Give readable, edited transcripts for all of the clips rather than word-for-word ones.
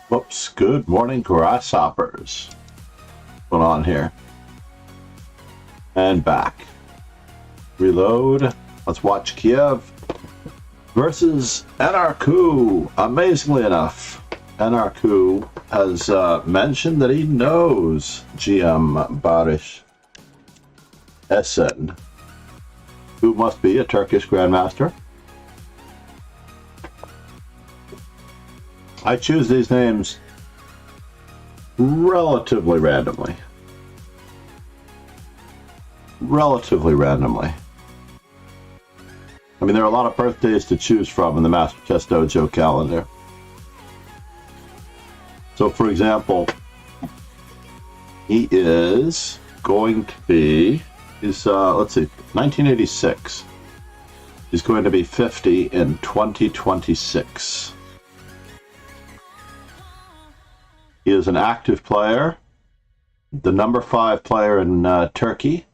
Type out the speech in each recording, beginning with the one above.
Whoops, good morning, grasshoppers. What's going on here? And back. Reload. Let's watch Kiev versus NRK. Amazingly enough, NRK has mentioned that he knows GM Barış Esen, who must be a Turkish grandmaster. I choose these names relatively randomly. I mean, there are a lot of birthdays to choose from in the Master Chess Dojo calendar. So, for example, he is going to be, let's see, 1986. He's going to be 50 in 2026. He is an active player, the number 5 player in Turkey.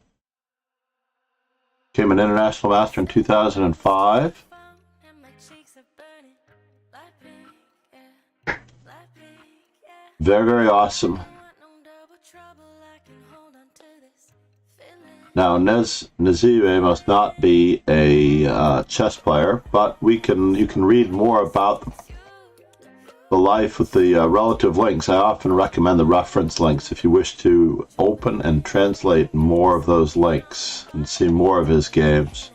Became an international master in 2005. Very, very awesome. Now, Nazive must not be a chess player, but you can read more about the life with the relative links. I often recommend the reference links if you wish to open and translate more of those links and see more of his games.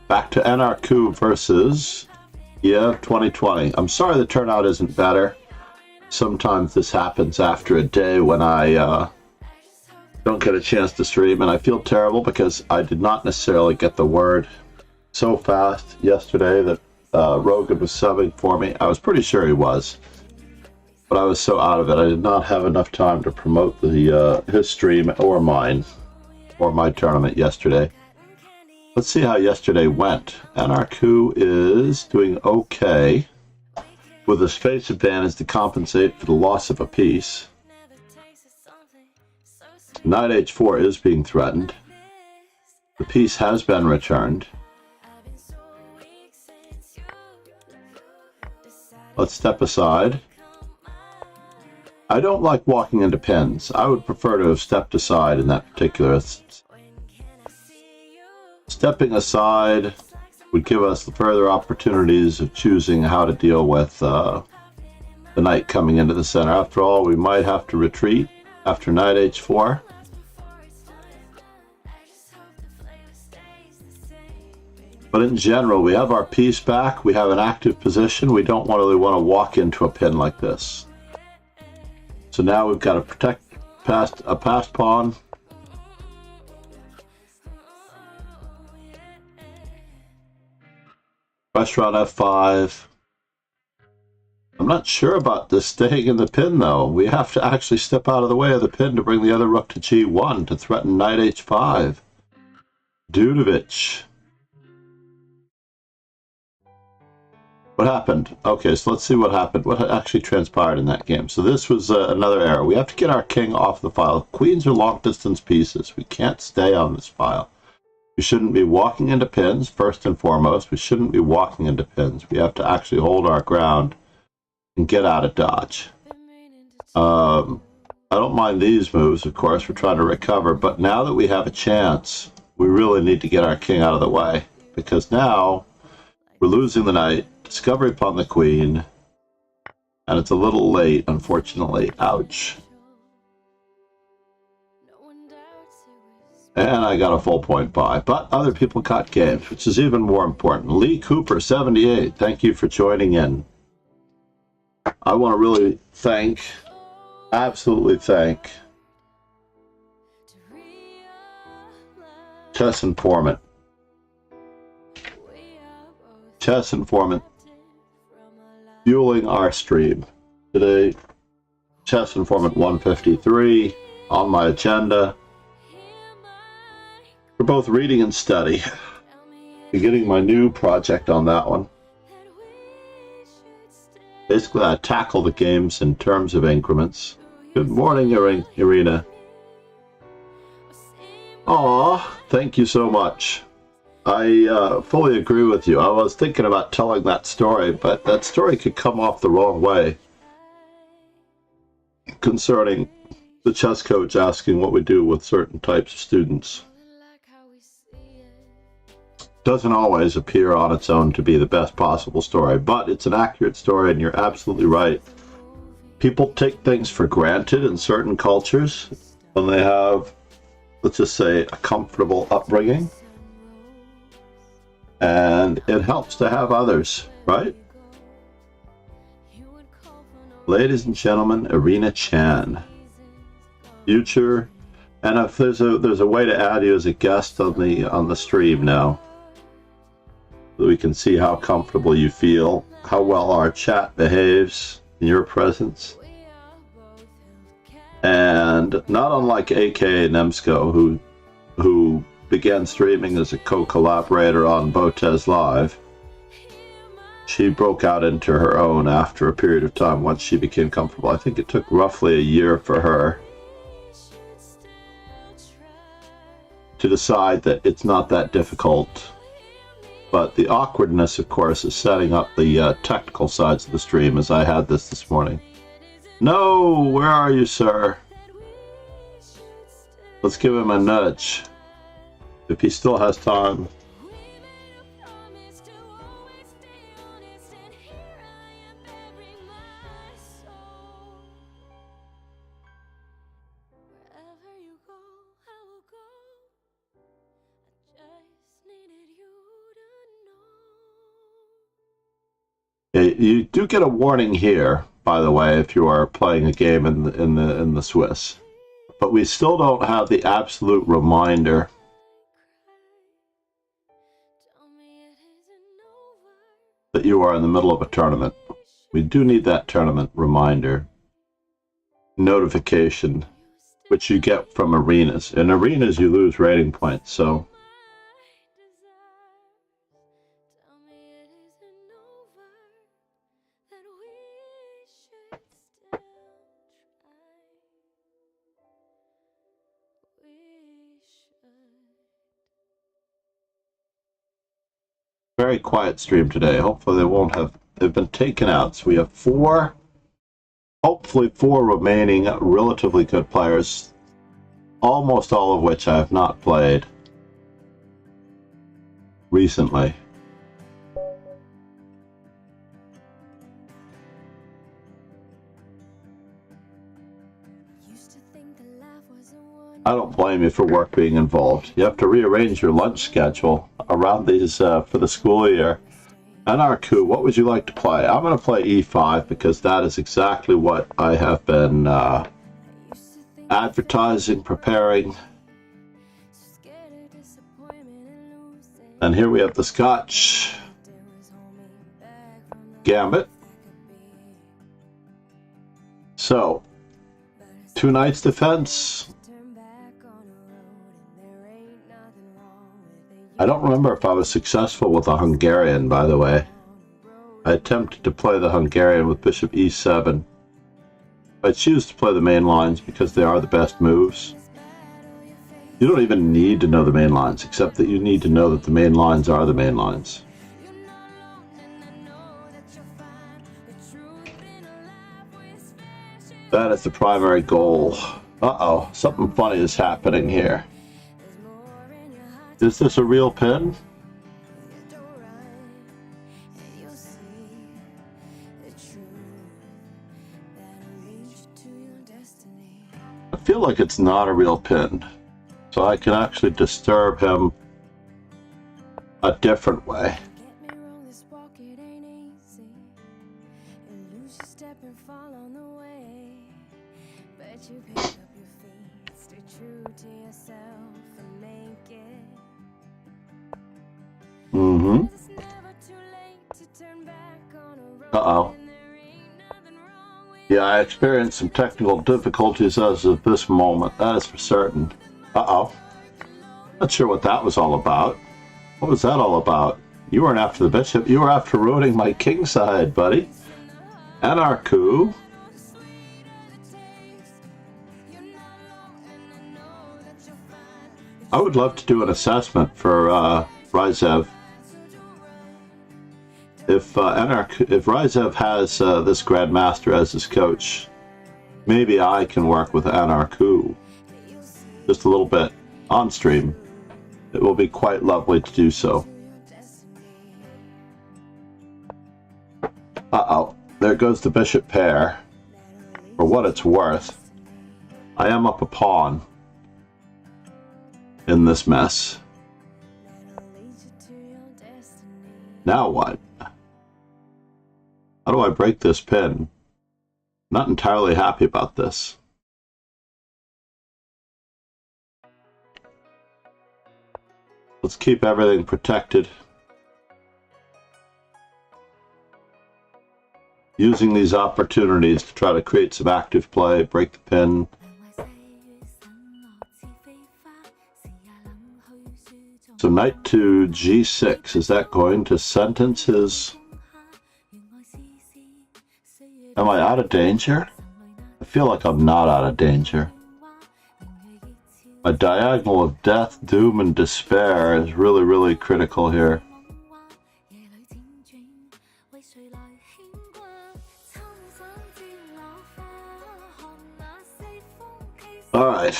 Back to NRK versus Kiev 2020. I'm sorry the turnout isn't better. Sometimes this happens after a day when I don't get a chance to stream, and I feel terrible because I did not necessarily get the word so fast yesterday that Rogan was subbing for me. I was pretty sure he was, but I was so out of it. I did not have enough time to promote his stream or mine or my tournament yesterday. Let's see how yesterday went. NRK is doing okay with a space advantage to compensate for the loss of a piece. Knight h4 is being threatened. The piece has been returned. Let's step aside. I don't like walking into pins. I would prefer to have stepped aside in that particular instance. Stepping aside would give us the further opportunities of choosing how to deal with the knight coming into the center. After all, we might have to retreat after knight h4. But in general, we have our piece back. We have an active position. We don't really want to walk into a pin like this. So now we've got to protect a passed pawn. Pressure on f5. I'm not sure about this staying in the pin, though. We have to actually step out of the way of the pin to bring the other rook to g1 to threaten knight h5. Dudovich. What happened? Okay, so let's see what happened. What actually transpired in that game. So this was another error. We have to get our king off the file. Queens are long-distance pieces. We can't stay on this file. We shouldn't be walking into pins, first and foremost. We shouldn't be walking into pins. We have to actually hold our ground and get out of dodge. I don't mind these moves, of course. We're trying to recover. But now that we have a chance, we really need to get our king out of the way. Because now we're losing the knight. Discovery upon the queen, and it's a little late, unfortunately. Ouch. And I got a full point buy, but other people got games, which is even more important. Lee Cooper, 78, thank you for joining in. I want to really absolutely thank Chess Informant. Chess Informant fueling our stream today. Chess Informant 153 on my agenda. We're both reading and study. Beginning my new project on that one. Basically, I tackle the games in terms of increments. Good morning, Irina. Aw, thank you so much. I fully agree with you. I was thinking about telling that story, but that story could come off the wrong way concerning the chess coach asking what we do with certain types of students. Doesn't always appear on its own to be the best possible story, but it's an accurate story, and you're absolutely right. People take things for granted in certain cultures when they have, let's just say, a comfortable upbringing. And it helps to have others, right? Ladies and gentlemen, Irina Chan, future, and if there's a way to add you as a guest on the stream now, so we can see how comfortable you feel, how well our chat behaves in your presence, and not unlike AK Nemsko, who began streaming as a co-collaborator on Botez Live. She broke out into her own after a period of time once she became comfortable. I think it took roughly a year for her to decide that it's not that difficult. But the awkwardness, of course, is setting up the technical sides of the stream, as I had this morning. No, where are you, sir? Let's give him a nudge, if he still has time. You do get a warning here, by the way, if you are playing a game in the Swiss. But we still don't have the absolute reminder that you are in the middle of a tournament. We do need that tournament reminder notification, which you get from arenas. In arenas, you lose rating points, so very quiet stream today. Hopefully they've been taken out. So we have hopefully four remaining relatively good players, almost all of which I have not played recently. I don't blame you for work being involved. You have to rearrange your lunch schedule around these for the school year. Anarku, what would you like to play? I'm going to play E5 because that is exactly what I have been advertising, preparing. And here we have the Scotch Gambit. So, 2 knights defense. I don't remember if I was successful with a Hungarian, by the way. I attempted to play the Hungarian with bishop e7. I choose to play the main lines because they are the best moves. You don't even need to know the main lines, except that you need to know that the main lines are the main lines. That is the primary goal. Uh-oh, something funny is happening here. Is this a real pin? I feel like it's not a real pin, so I can actually disturb him a different way. Uh-oh. Yeah, I experienced some technical difficulties as of this moment, that is for certain. Uh-oh. Not sure what that was all about. What was that all about? You weren't after the bishop, you were after ruining my king side, buddy. Anarku. I would love to do an assessment for Ryzev. If Ryzev has this Grandmaster as his coach, maybe I can work with Anarku just a little bit on stream. It will be quite lovely to do so. Uh-oh, there goes the bishop pair. For what it's worth, I am up a pawn in this mess. Now what? How do I break this pin? Not entirely happy about this. Let's keep everything protected. Using these opportunities to try to create some active play, break the pin. So knight to g6, is that going to sentence his... Am I out of danger? I feel like I'm not out of danger. A diagonal of death, doom, and despair is really, really critical here. Alright,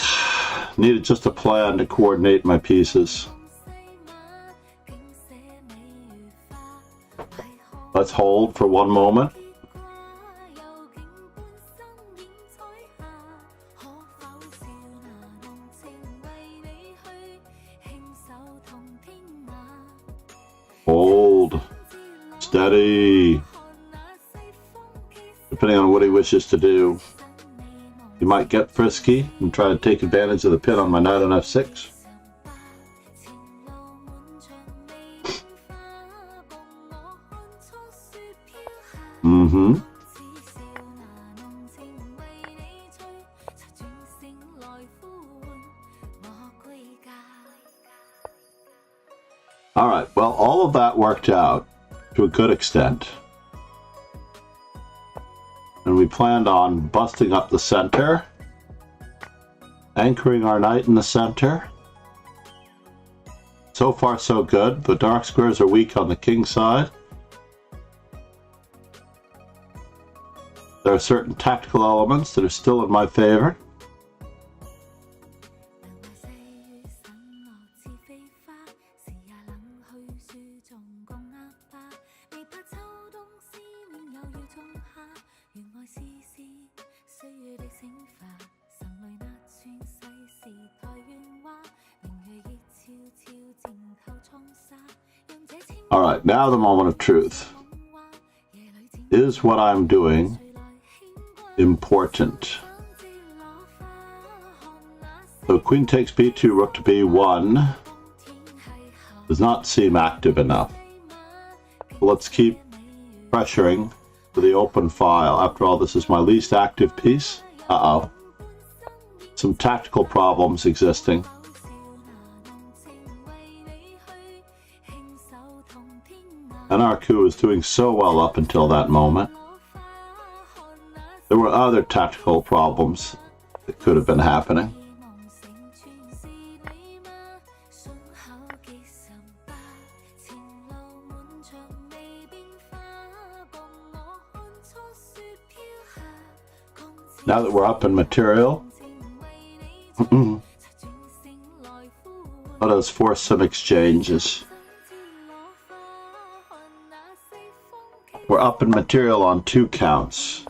needed just a plan to coordinate my pieces. Let's hold for one moment. Hold. Steady. Depending on what he wishes to do. He might get frisky and try to take advantage of the pin on my knight on f6. Alright, well, all of that worked out to a good extent. And we planned on busting up the center, anchoring our knight in the center. So far, so good. The dark squares are weak on the king side. There are certain tactical elements that are still in my favor. All right, now the moment of truth. Is what I'm doing important? So queen takes b2, rook to b1 does not seem active enough. Let's keep pressuring for the open file. After all, this is my least active piece. Uh-oh. Some tactical problems existing. Anarku was doing so well up until that moment. There were other tactical problems that could have been happening. Now that we're up in material, let us force some exchanges. We're up in material on 2 counts.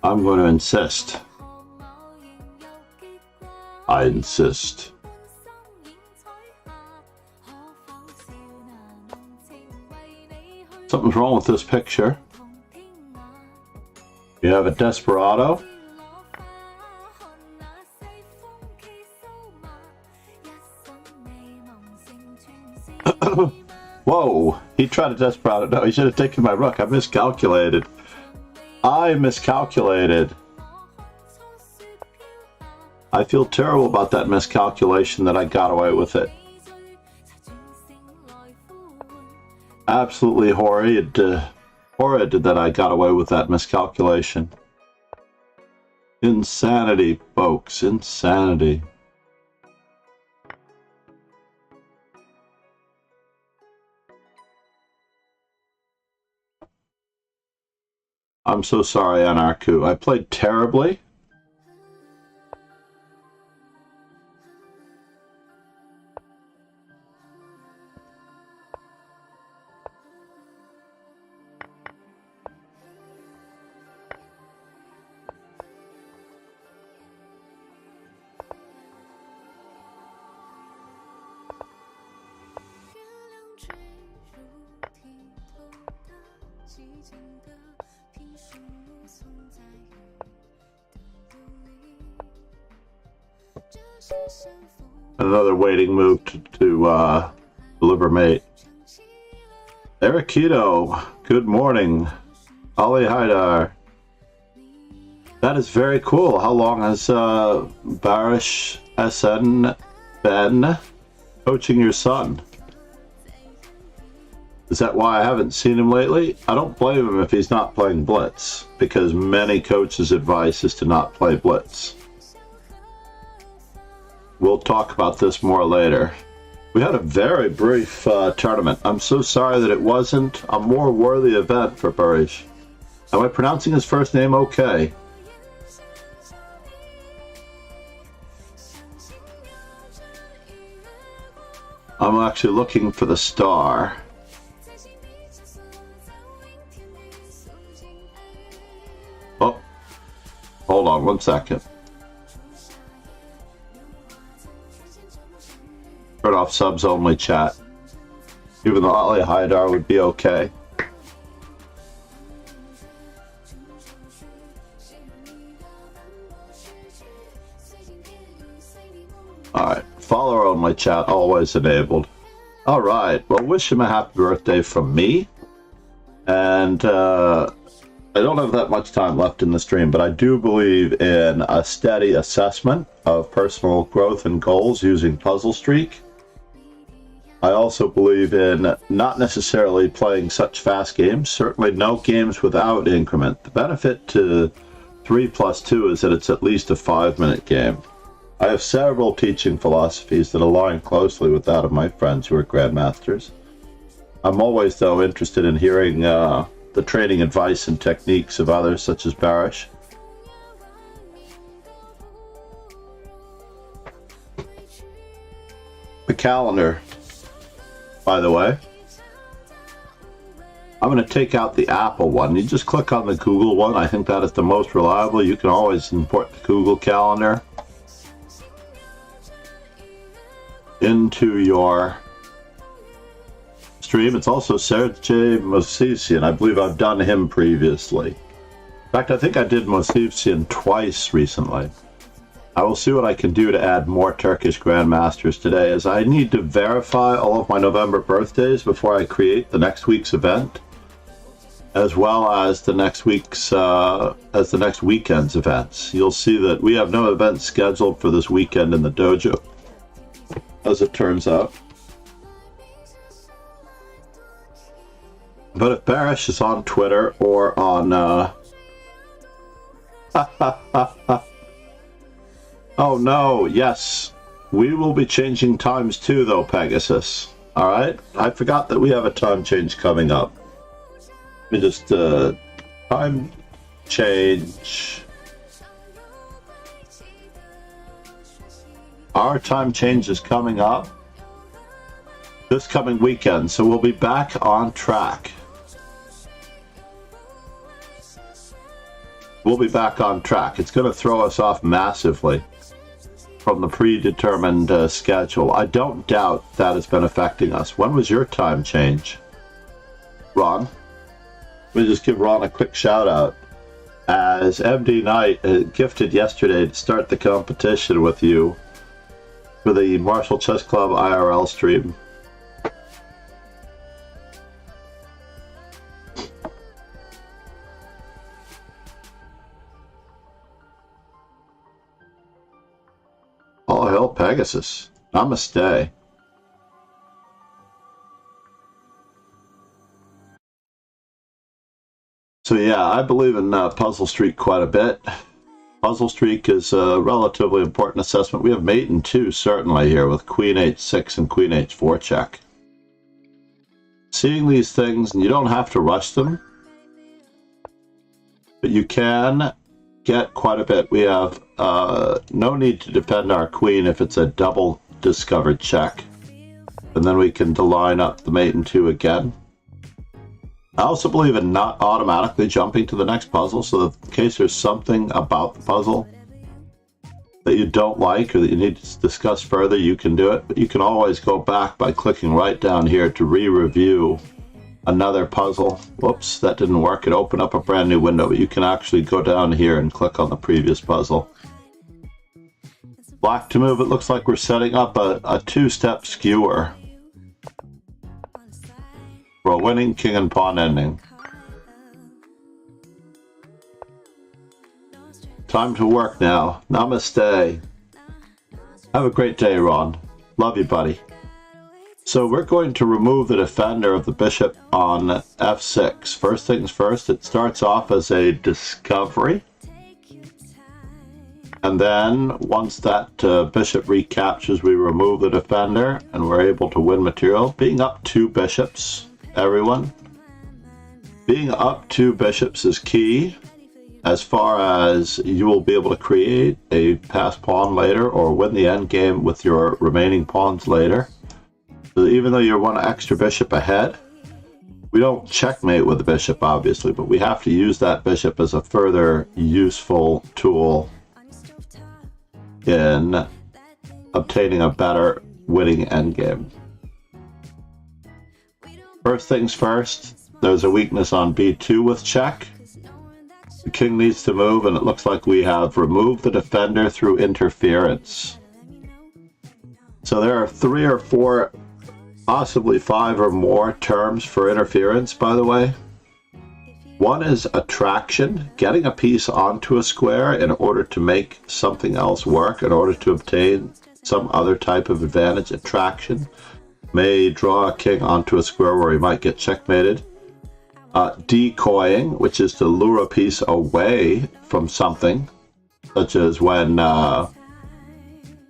I'm going to insist. I insist. Something's wrong with this picture. You have a desperado. Whoa, he tried to desperado. No, he should have taken my rook. I miscalculated. I feel terrible about that miscalculation that I got away with it. Absolutely horrid that I got away with that miscalculation. Insanity, folks, insanity. I'm so sorry, Anarku. I played terribly. Another waiting move to deliver mate. Erikito, good morning. Ali Haidar. That is very cool. How long has Barış Esen been coaching your son? Is that why I haven't seen him lately? I don't blame him if he's not playing Blitz, because many coaches' advice is to not play Blitz. We'll talk about this more later. We had a very brief tournament. I'm so sorry that it wasn't a more worthy event for Barış. Am I pronouncing his first name okay? I'm actually looking for the star. Oh, hold on one second. Turn off subs only chat. Even though Ali Haidar would be okay. Alright, follower only chat always enabled. Alright, well, wish him a happy birthday from me. And I don't have that much time left in the stream, but I do believe in a steady assessment of personal growth and goals using Puzzle Streak. I also believe in not necessarily playing such fast games, certainly no games without increment. The benefit to 3+2 is that it's at least a 5-minute game. I have several teaching philosophies that align closely with that of my friends who are grandmasters. I'm always, though, interested in hearing the training advice and techniques of others, such as Barış. The calendar, by the way. I'm going to take out the Apple one. You just click on the Google one. I think that is the most reliable. You can always import the Google Calendar into your stream. It's also Sergey Mosivsian. I believe I've done him previously. In fact, I think I did Mosivsian twice recently. I will see what I can do to add more Turkish grandmasters today, as I need to verify all of my November birthdays before I create the next week's event, as well as the next weekend's events. You'll see that we have no events scheduled for this weekend in the dojo, as it turns out. But if Barış is on Twitter or on oh no, yes. We will be changing times too, though, Pegasus. Alright? I forgot that we have a time change coming up. Let me just, time change. Our time change is coming up this coming weekend, so we'll be back on track. We'll be back on track. It's going to throw us off massively from the predetermined schedule. I don't doubt that has been affecting us. When was your time change, Ron? Let me just give Ron a quick shout out. As MD Knight gifted yesterday to start the competition with you for the Marshall Chess Club IRL stream. All hail Pegasus. Namaste. So yeah, I believe in Puzzle Streak quite a bit. Puzzle Streak is a relatively important assessment. We have mate in 2 certainly here with Queen H6 and Queen H4 check. Seeing these things, and you don't have to rush them. but you can get quite a bit. We have no need to defend our queen if it's a double discovered check. And then we can line up the mate and 2 again. I also believe in not automatically jumping to the next puzzle, so that in case there's something about the puzzle that you don't like or that you need to discuss further, you can do it. But you can always go back by clicking right down here to re-review another puzzle. Whoops, that didn't work. It opened up a brand new window, but you can actually go down here and click on the previous puzzle. Black to move. It looks like we're setting up a two-step skewer for a winning king and pawn ending. Time to work now. Namaste. Have a great day, Ron. Love you, buddy. So we're going to remove the defender of the bishop on f6. First things first, it starts off as a discovery. And then once that bishop recaptures, we remove the defender and we're able to win material. Being up 2 bishops, everyone. Being up 2 bishops is key as far as you will be able to create a passed pawn later or win the endgame with your remaining pawns later. So even though you're 1 extra bishop ahead, we don't checkmate with the bishop, obviously, but we have to use that bishop as a further useful tool in obtaining a better winning endgame. First things first, there's a weakness on b2 with check. The king needs to move, and it looks like we have removed the defender through interference. So there are 3 or 4, possibly 5 or more terms for interference, by the way. One is attraction, getting a piece onto a square in order to make something else work, in order to obtain some other type of advantage. Attraction may draw a king onto a square where he might get checkmated. Decoying, which is to lure a piece away from something, such as when, for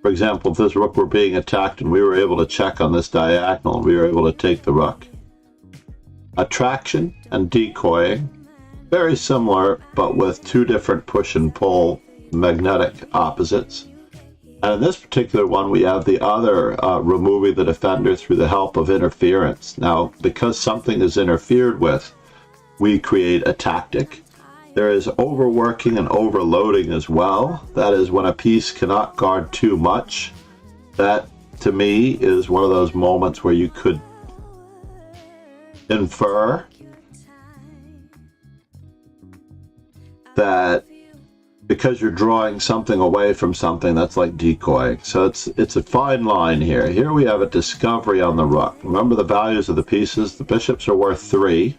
example, if this rook were being attacked and we were able to check on this diagonal, we were able to take the rook. Attraction and decoying, very similar, but with 2 different push and pull magnetic opposites. And in this particular one, we have the other removing the defender through the help of interference. Now, because something is interfered with, we create a tactic. There is overworking and overloading as well. That is when a piece cannot guard too much. That, to me, is one of those moments where you could infer that because you're drawing something away from something, that's like decoying. So it's a fine line here. Here we have a discovery on the rook. Remember the values of the pieces. The bishops are worth 3.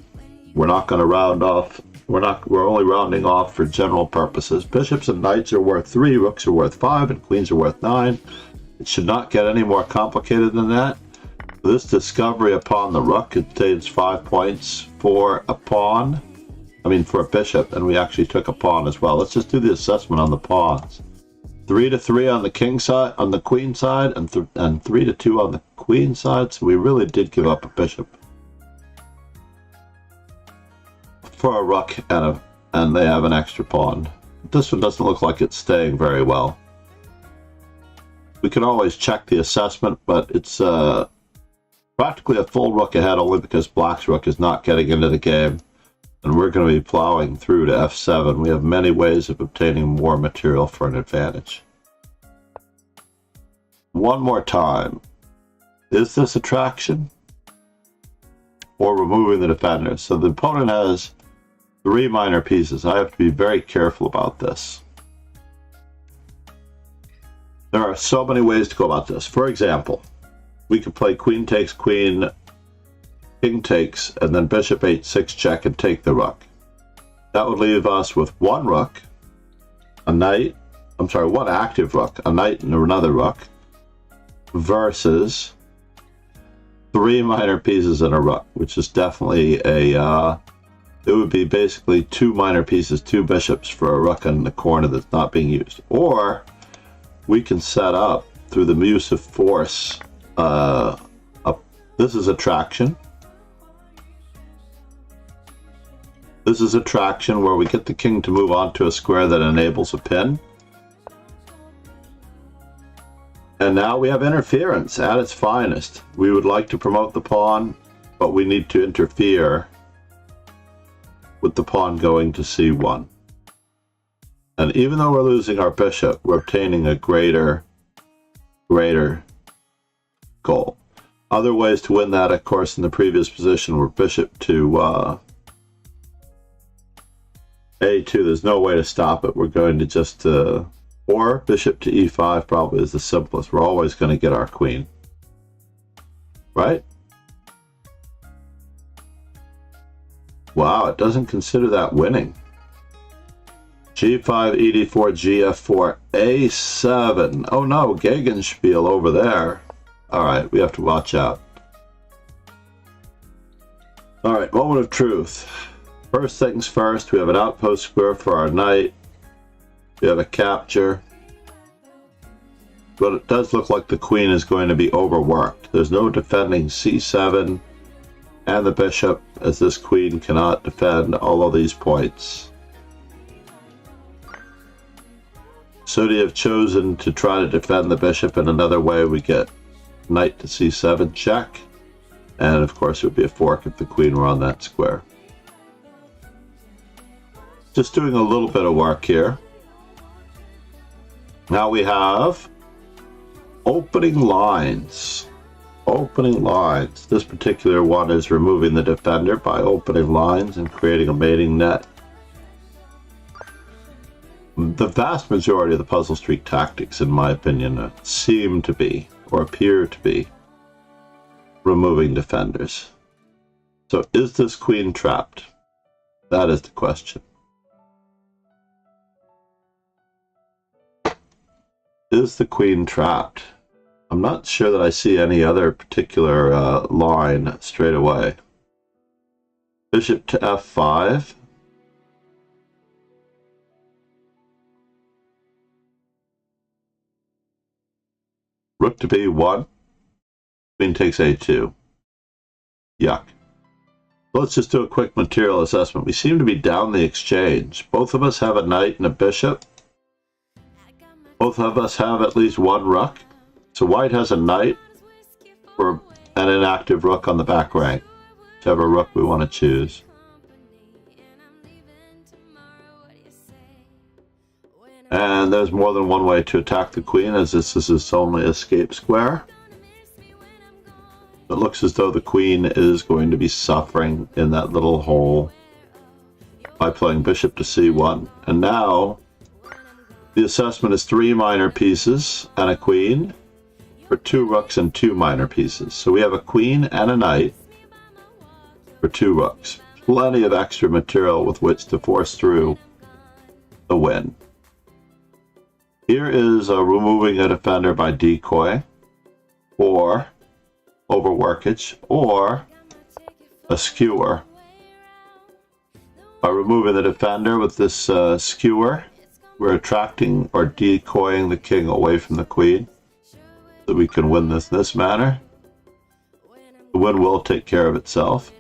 We're not going to round off. We're only rounding off for general purposes. Bishops and knights are worth 3, rooks are worth 5, and queens are worth 9. It should not get any more complicated than that. This discovery upon the rook contains 5 points for a pawn. For a bishop, and we actually took a pawn as well. Let's just do the assessment on the pawns. 3 to 3 on the king side, on the queen side, and 3 to 2 on the queen side. So we really did give up a bishop for a rook, and they have an extra pawn. This one doesn't look like it's staying very well. We can always check the assessment, but it's practically a full rook ahead only because black's rook is not getting into the game. And we're going to be plowing through to f7. We have many ways of obtaining more material for an advantage. One more time. Is this attraction or removing the defender? So the opponent has 3 minor pieces. I have to be very careful about this. There are so many ways to go about this. For example, we could play queen takes queen, king takes, and then bishop 8-6 check and take the rook. That would leave us with 1 rook, a knight, 1 active rook, a knight and another rook, versus 3 minor pieces and a rook, which is definitely it would be basically 2 minor pieces, 2 bishops for a rook in the corner that's not being used. Or we can set up through the use of force, this is attraction. This is a traction where we get the king to move onto a square that enables a pin. And now we have interference at its finest. We would like to promote the pawn, but we need to interfere with the pawn going to c1. And even though we're losing our bishop, we're obtaining a greater goal. Other ways to win that, of course, in the previous position were bishop to a2. There's no way to stop it. We're going to just or bishop to e5 probably is the simplest. We're always going to get our queen, right? Wow, it doesn't consider that winning. g5, ed4, gf4, a7. Oh no, Gegenspiel over there. All right, we have to watch out. All right, moment of truth. First things first, we have an outpost square for our knight. We have a capture. But it does look like the queen is going to be overworked. There's no defending c7 and the bishop, as this queen cannot defend all of these points. So to have chosen to try to defend the bishop in another way, we get knight to c7 check. And of course it would be a fork if the queen were on that square. Just doing a little bit of work here. Now we have opening lines. Opening lines. This particular one is removing the defender by opening lines and creating a mating net. The vast majority of the puzzle street tactics, in my opinion, seem to be, or appear to be, removing defenders. So is this queen trapped? That is the question. Is the queen trapped? I'm not sure that I see any other particular line straight away. Bishop to f5. Rook to b1. Queen takes a2. Yuck. Let's just do a quick material assessment. We seem to be down the exchange. Both of us have a knight and a bishop. Both of us have at least one rook. So white has a knight or an inactive rook on the back rank. Whichever rook we want to choose. And there's more than one way to attack the queen, as this is its only escape square. It looks as though the queen is going to be suffering in that little hole by playing bishop to c1. And now the assessment is 3 minor pieces and a queen for 2 rooks and 2 minor pieces. So we have a queen and a knight for 2 rooks. Plenty of extra material with which to force through the win. Here is removing a defender by decoy or overworkage or a skewer. By removing the defender with this skewer, we're attracting or decoying the king away from the queen so we can win this in this manner. The win will take care of itself.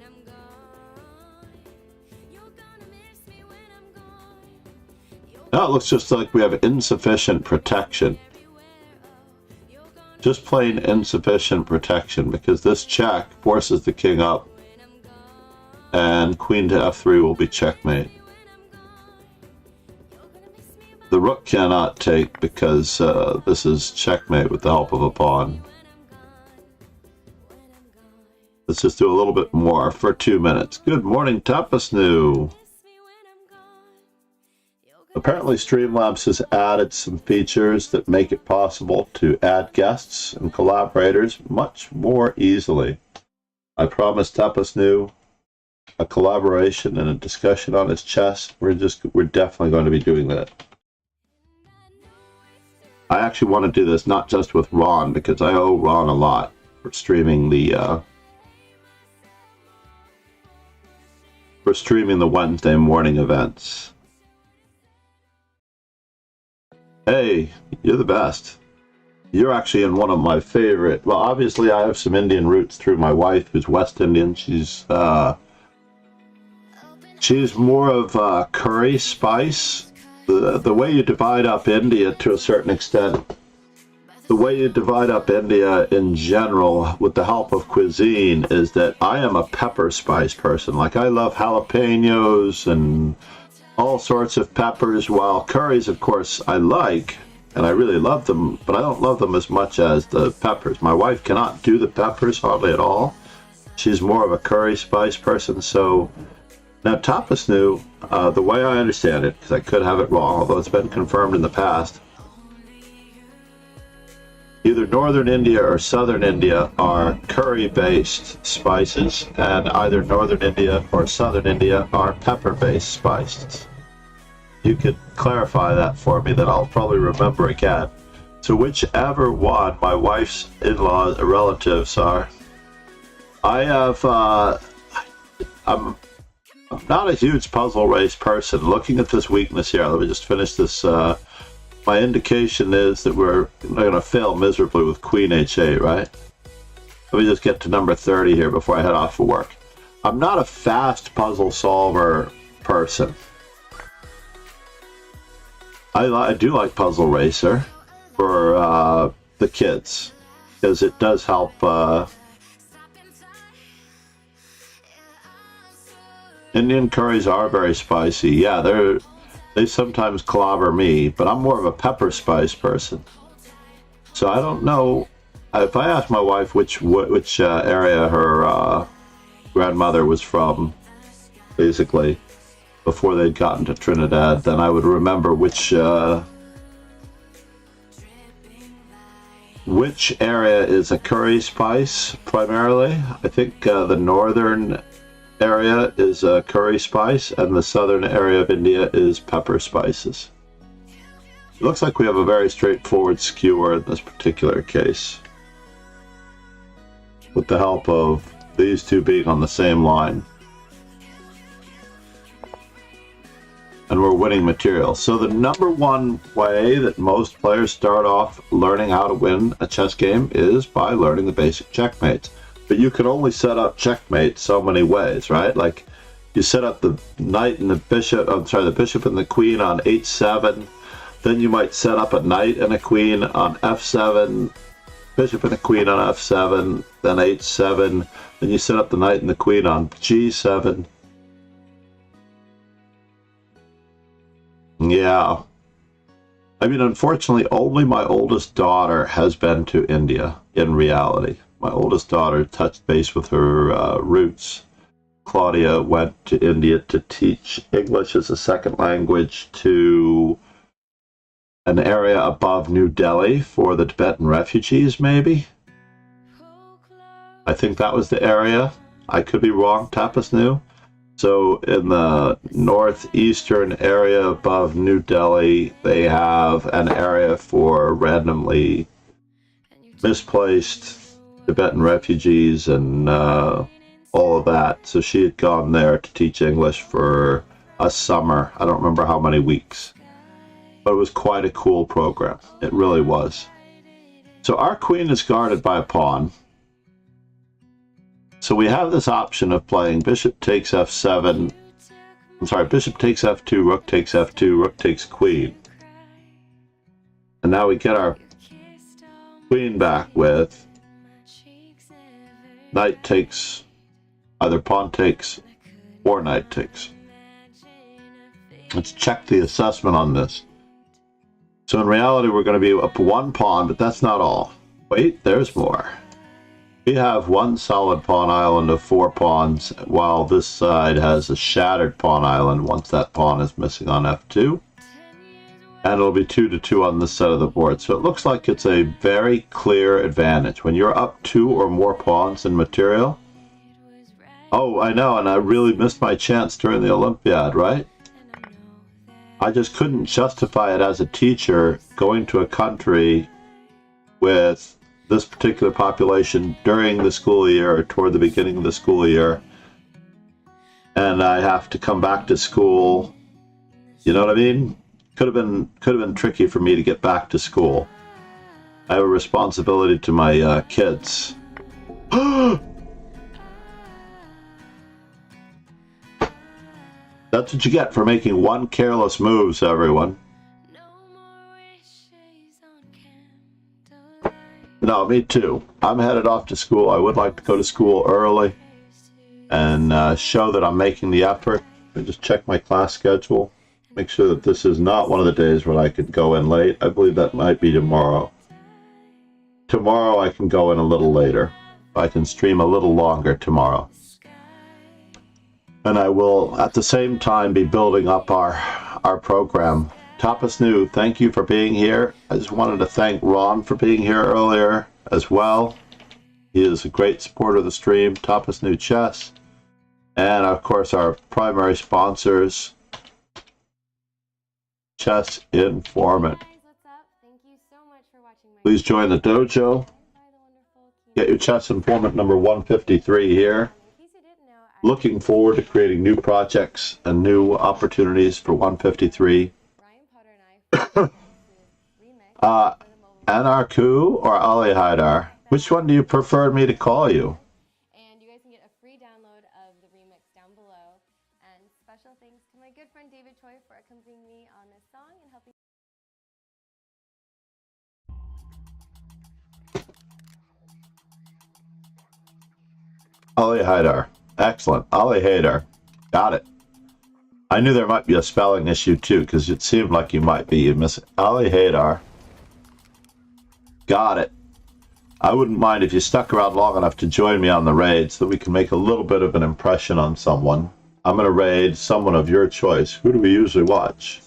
Now it looks just like we have insufficient protection. Just plain insufficient protection, because this check forces the king up and queen to f3 will be checkmate. The rook cannot take because this is checkmate with the help of a pawn. Let's just do a little bit more for 2 minutes. Good morning, Tapasnu. Apparently Streamlabs has added some features that make it possible to add guests and collaborators much more easily. I promised Tapasnu a collaboration and a discussion on his chess. We're definitely going to be doing that. I actually want to do this not just with Ron, because I owe Ron a lot for streaming the Wednesday morning events. Hey, you're the best. You're actually in one of my favorite. Well, obviously I have some Indian roots through my wife, who's West Indian. She's She's more of curry spice. The way you divide up India to a certain extent, the way you divide up India in general with the help of cuisine is that I am a pepper spice person. Like, I love jalapenos and all sorts of peppers, while curries, of course, I like, and I really love them, but I don't love them as much as the peppers. My wife cannot do the peppers hardly at all. She's more of a curry spice person. So now tapas new, the way I understand it, because I could have it wrong, although it's been confirmed in the past, either northern India or southern India are curry-based spices, and either northern India or southern India are pepper-based spices. You could clarify that for me, that I'll probably remember again. So whichever one my wife's in-laws relatives are, I have, I'm not a huge puzzle race person. Looking at this weakness here, let me just finish this. My indication is that we're going to fail miserably with Queen H8, right? Let me just get to number 30 here before I head off for work. I'm not a fast puzzle solver person. I do like Puzzle Racer for the kids, because it does help. Indian curries are very spicy. Yeah, they sometimes clobber me, but I'm more of a pepper spice person. So I don't know. If I ask my wife which area her grandmother was from, basically, before they'd gotten to Trinidad, then I would remember which area is a curry spice primarily. I think the northern area is curry spice, and the southern area of India is pepper spices. It looks like we have a very straightforward skewer in this particular case, with the help of these two being on the same line. And we're winning material. So the number one way that most players start off learning how to win a chess game is by learning the basic checkmates. But you can only set up checkmate so many ways, right? Like, you set up the knight and the bishop, the bishop and the queen on h7, then you might set up a knight and a queen on f7, bishop and a queen on f7, then h7, then you set up the knight and the queen on g7. Yeah. I mean, unfortunately, only my oldest daughter has been to India in reality. My oldest daughter touched base with her roots. Claudia went to India to teach English as a second language to an area above New Delhi for the Tibetan refugees, maybe? I think that was the area. I could be wrong, Tapas knew. So in the northeastern area above New Delhi, they have an area for randomly misplaced Tibetan refugees and all of that. So she had gone there to teach English for a summer. I don't remember how many weeks, but it was quite a cool program. It really was. So our queen is guarded by a pawn. So we have this option of playing bishop takes f7. I'm sorry, bishop takes f2, rook takes f2, rook takes queen. And now we get our queen back with knight takes, either pawn takes or knight takes. Let's check the assessment on this. So in reality, we're going to be up one pawn, but that's not all. Wait, there's more. We have one solid pawn island of 4 pawns, while this side has a shattered pawn island once that pawn is missing on f2. And it'll be 2-2 on this side of the board. So it looks like it's a very clear advantage. When you're up 2 or more pawns in material. Oh, I know, and I really missed my chance during the Olympiad, right? I just couldn't justify it as a teacher going to a country with this particular population during the school year or toward the beginning of the school year, and I have to come back to school. You know what I mean? Could have been tricky for me to get back to school. I have a responsibility to my kids. That's what you get for making one careless move, everyone. No, me too. I'm headed off to school. I would like to go to school early and show that I'm making the effort. I just check my class schedule. Make sure that this is not one of the days when I could go in late. I believe that might be tomorrow. Tomorrow I can go in a little later. I can stream a little longer tomorrow. And I will, at the same time, be building up our program. Tapas New, thank you for being here. I just wanted to thank Ron for being here earlier as well. He is a great supporter of the stream. Tapas New Chess. And, of course, our primary sponsors, Chess Informant. Please join the dojo. Get your Chess Informant number 153 here. Looking forward to creating new projects and new opportunities for 153. Anarku or Ali Haidar? Which one do you prefer me to call you? And you guys can get a free download of the remix down below. And special thanks to my good friend David Choi for accompanying me on this song and helping. Ali Haidar. Excellent. Ali Haidar. Got it. I knew there might be a spelling issue too, because it seemed like you might be missing. Ali Haidar. Got it. I wouldn't mind if you stuck around long enough to join me on the raid so that we can make a little bit of an impression on someone. I'm going to raid someone of your choice. Who do we usually watch?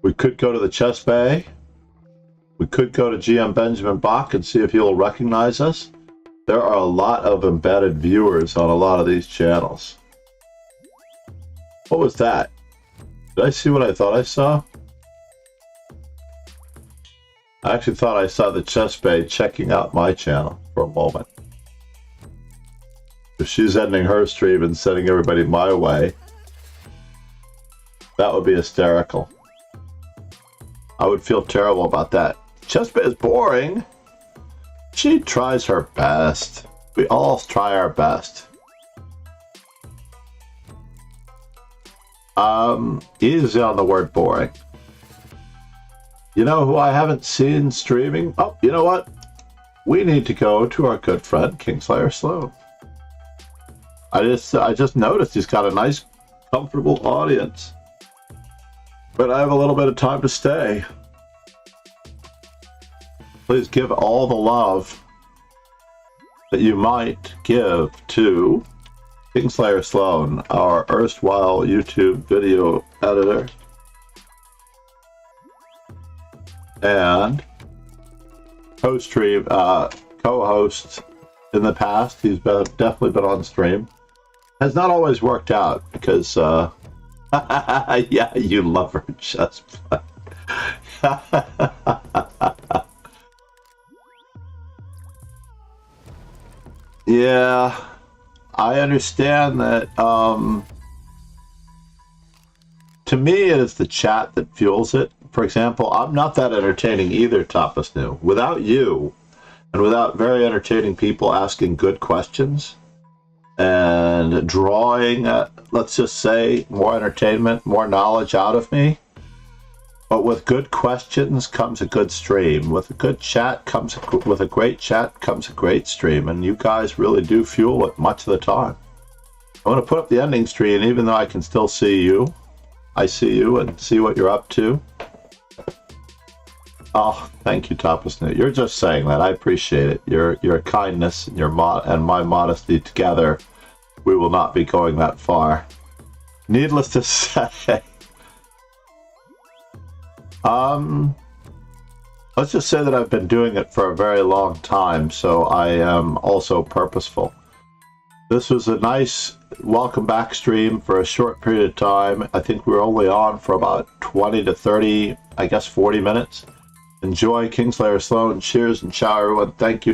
We could go to the Chess Bay. We could go to GM Benjamin Bach and see if he'll recognize us. There are a lot of embedded viewers on a lot of these channels. What was that? Did I see what I thought I saw? I actually thought I saw the Chess Bay checking out my channel for a moment. If she's ending her stream and sending everybody my way, that would be hysterical. I would feel terrible about that. Chess Bay is boring. She tries her best. We all try our best. Easy on the word boring. You know who I haven't seen streaming? Oh, you know what? We need to go to our good friend Kingslayer Sloan. I just noticed he's got a nice, comfortable audience. But I have a little bit of time to stay. Please give all the love that you might give to Kingslayer Sloan, our erstwhile YouTube video editor and co-stream co-host in the past. He's definitely been on stream. Has not always worked out because yeah, you love her chess play. Yeah, I understand that. To me, it is the chat that fuels it. For example, I'm not that entertaining either, Tapas New. Without you, and without very entertaining people asking good questions, and drawing, let's just say, more entertainment, more knowledge out of me. But with good questions comes a good stream. With a good chat comes with a great chat comes a great stream, and you guys really do fuel it much of the time. I want to put up the ending screen, even though I can still see you. I see you and see what you're up to. Oh, thank you, Tapas New. You're just saying that. I appreciate it. Your kindness and and my modesty together, we will not be going that far. Needless to say. Let's just say that I've been doing it for a very long time, so I am also purposeful. This was a nice welcome back stream for a short period of time. I think we were only on for about 20 to 30, I guess 40 minutes. Enjoy Kingslayer Sloan. Cheers and ciao, everyone. Thank you.